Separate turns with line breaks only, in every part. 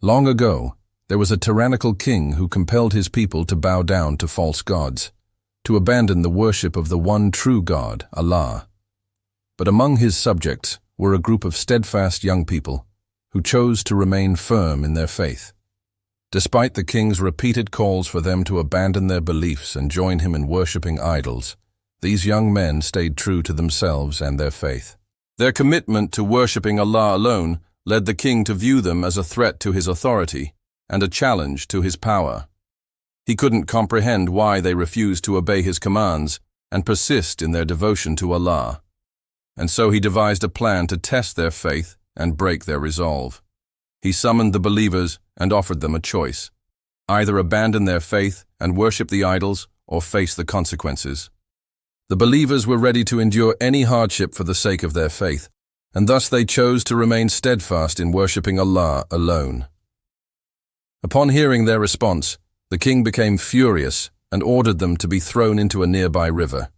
Long ago, there was a tyrannical king who compelled his people to bow down to false gods, to abandon the worship of the one true God, Allah. But among his subjects were a group of steadfast young people who chose to remain firm in their faith. Despite the king's repeated calls for them to abandon their beliefs and join him in worshipping idols, these young men stayed true to themselves and their faith. Their commitment to worshipping Allah alone led the king to view them as a threat to his authority and a challenge to his power. He couldn't comprehend why they refused to obey his commands and persist in their devotion to Allah. And so he devised a plan to test their faith and break their resolve. He summoned the believers and offered them a choice: either abandon their faith and worship the idols or face the consequences. The believers were ready to endure any hardship for the sake of their faith, and thus they chose to remain steadfast in worshipping Allah alone. Upon hearing their response, the king became furious and ordered them to be thrown into a nearby river.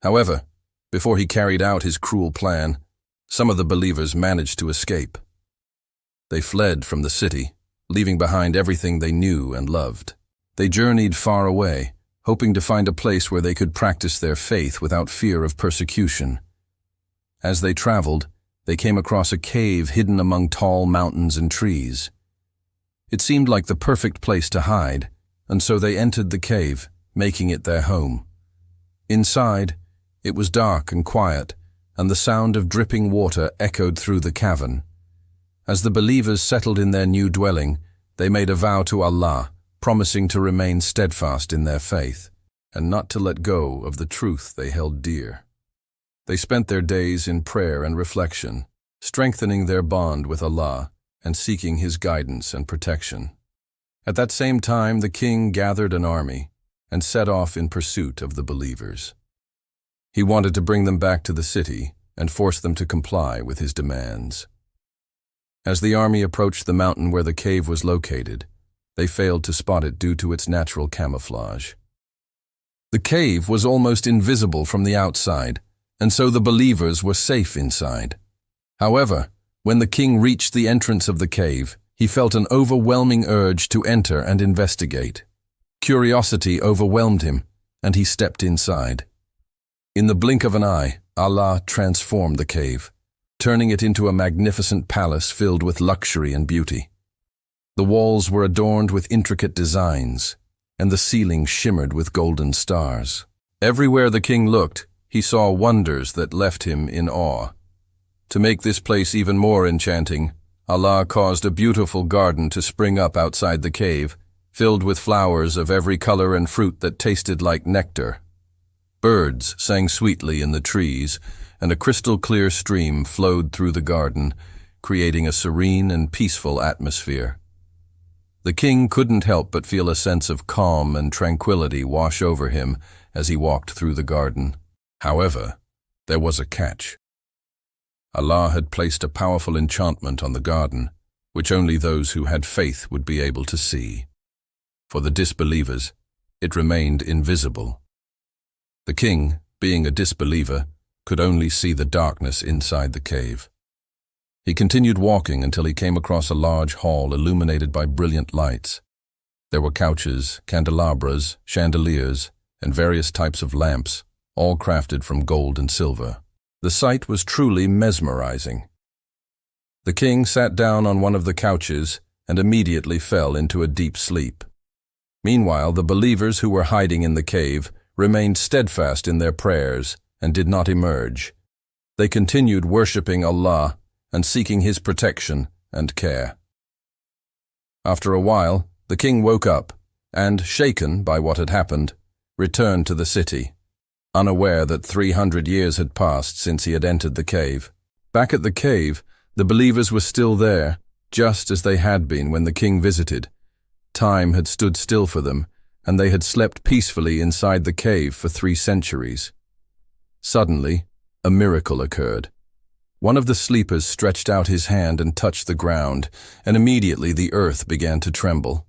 However, before he carried out his cruel plan, some of the believers managed to escape. They fled from the city, leaving behind everything they knew and loved. They journeyed far away, hoping to find a place where they could practice their faith without fear of persecution. As they traveled, they came across a cave hidden among tall mountains and trees. It seemed like the perfect place to hide, and so they entered the cave, making it their home. Inside, it was dark and quiet, and the sound of dripping water echoed through the cavern. As the believers settled in their new dwelling, they made a vow to Allah, promising to remain steadfast in their faith, and not to let go of the truth they held dear. They spent their days in prayer and reflection, strengthening their bond with Allah and seeking His guidance and protection. At that same time, the king gathered an army and set off in pursuit of the believers. He wanted to bring them back to the city and force them to comply with his demands. As the army approached the mountain where the cave was located, they failed to spot it due to its natural camouflage. The cave was almost invisible from the outside, and so the believers were safe inside. However, when the king reached the entrance of the cave, he felt an overwhelming urge to enter and investigate. Curiosity overwhelmed him, and he stepped inside. In the blink of an eye, Allah transformed the cave, turning it into a magnificent palace filled with luxury and beauty. The walls were adorned with intricate designs, and the ceiling shimmered with golden stars. Everywhere the king looked, he saw wonders that left him in awe. To make this place even more enchanting, Allah caused a beautiful garden to spring up outside the cave, filled with flowers of every color and fruit that tasted like nectar. Birds sang sweetly in the trees, and a crystal-clear stream flowed through the garden, creating a serene and peaceful atmosphere. The king couldn't help but feel a sense of calm and tranquility wash over him as he walked through the garden. However, there was a catch. Allah had placed a powerful enchantment on the garden, which only those who had faith would be able to see. For the disbelievers, it remained invisible. The king, being a disbeliever, could only see the darkness inside the cave. He continued walking until he came across a large hall illuminated by brilliant lights. There were couches, candelabras, chandeliers, and various types of lamps, all crafted from gold and silver. The sight was truly mesmerizing. The king sat down on one of the couches and immediately fell into a deep sleep. Meanwhile, the believers who were hiding in the cave remained steadfast in their prayers and did not emerge. They continued worshipping Allah and seeking His protection and care. After a while, the king woke up and, shaken by what had happened, returned to the city, unaware that 300 years had passed since he had entered the cave. Back at the cave, the believers were still there, just as they had been when the king visited. Time had stood still for them, and they had slept peacefully inside the cave for 3 centuries. Suddenly, a miracle occurred. One of the sleepers stretched out his hand and touched the ground, and immediately the earth began to tremble.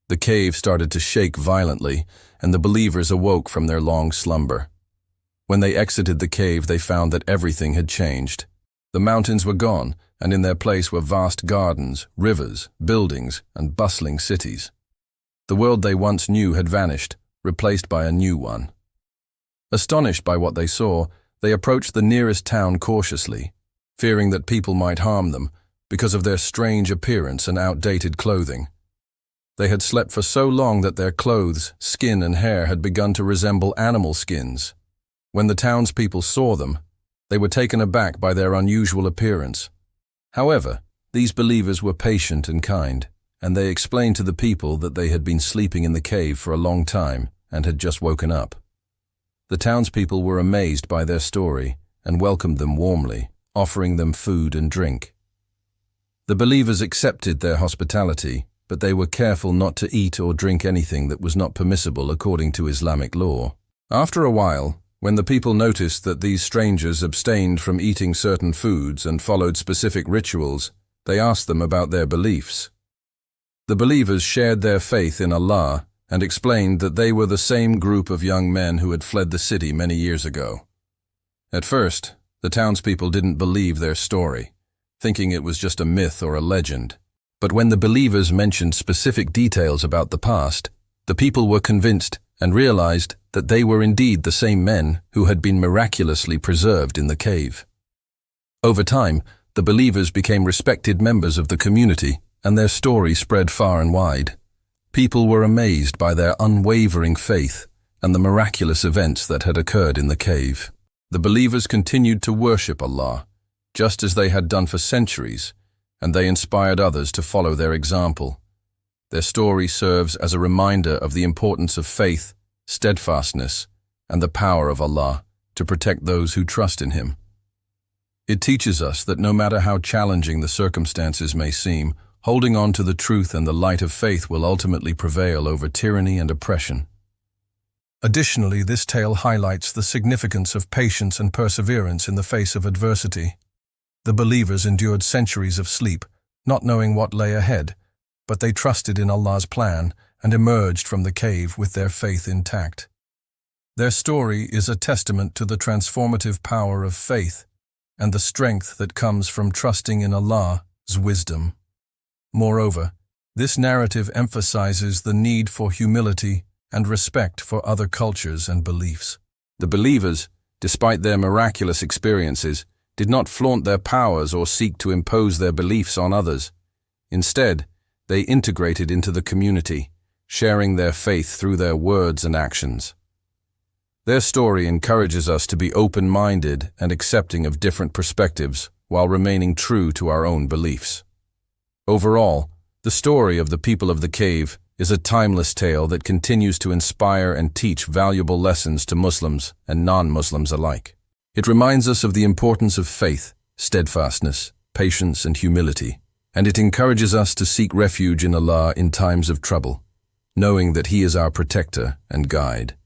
The cave started to shake violently, and the believers awoke from their long slumber. When they exited the cave, they found that everything had changed. The mountains were gone, and in their place were vast gardens, rivers, buildings, and bustling cities. The world they once knew had vanished, replaced by a new one. Astonished by what they saw, they approached the nearest town cautiously, fearing that people might harm them because of their strange appearance and outdated clothing. They had slept for so long that their clothes, skin, and hair had begun to resemble animal skins. When the townspeople saw them, they were taken aback by their unusual appearance. However, these believers were patient and kind, and they explained to the people that they had been sleeping in the cave for a long time and had just woken up. The townspeople were amazed by their story and welcomed them warmly, offering them food and drink. The believers accepted their hospitality, but they were careful not to eat or drink anything that was not permissible according to Islamic law. After a while, when the people noticed that these strangers abstained from eating certain foods and followed specific rituals, they asked them about their beliefs. The believers shared their faith in Allah and explained that they were the same group of young men who had fled the city many years ago. At first, the townspeople didn't believe their story, thinking it was just a myth or a legend. But when the believers mentioned specific details about the past, the people were convinced and realized that they were indeed the same men who had been miraculously preserved in the cave. Over time, the believers became respected members of the community, and their story spread far and wide. People were amazed by their unwavering faith and the miraculous events that had occurred in the cave. The believers continued to worship Allah, just as they had done for centuries, and they inspired others to follow their example. Their story serves as a reminder of the importance of faith, steadfastness, and the power of Allah to protect those who trust in Him. It teaches us that no matter how challenging the circumstances may seem, holding on to the truth and the light of faith will ultimately prevail over tyranny and oppression. Additionally, this tale highlights the significance of patience and perseverance in the face of adversity. The believers endured centuries of sleep, not knowing what lay ahead, but they trusted in Allah's plan and emerged from the cave with their faith intact. Their story is a testament to the transformative power of faith and the strength that comes from trusting in Allah's wisdom. Moreover, this narrative emphasizes the need for humility and respect for other cultures and beliefs. The believers, despite their miraculous experiences, did not flaunt their powers or seek to impose their beliefs on others. Instead, they integrated into the community, sharing their faith through their words and actions. Their story encourages us to be open-minded and accepting of different perspectives while remaining true to our own beliefs. Overall, the story of the people of the cave is a timeless tale that continues to inspire and teach valuable lessons to Muslims and non-Muslims alike. It reminds us of the importance of faith, steadfastness, patience, and humility, and it encourages us to seek refuge in Allah in times of trouble, knowing that He is our protector and guide.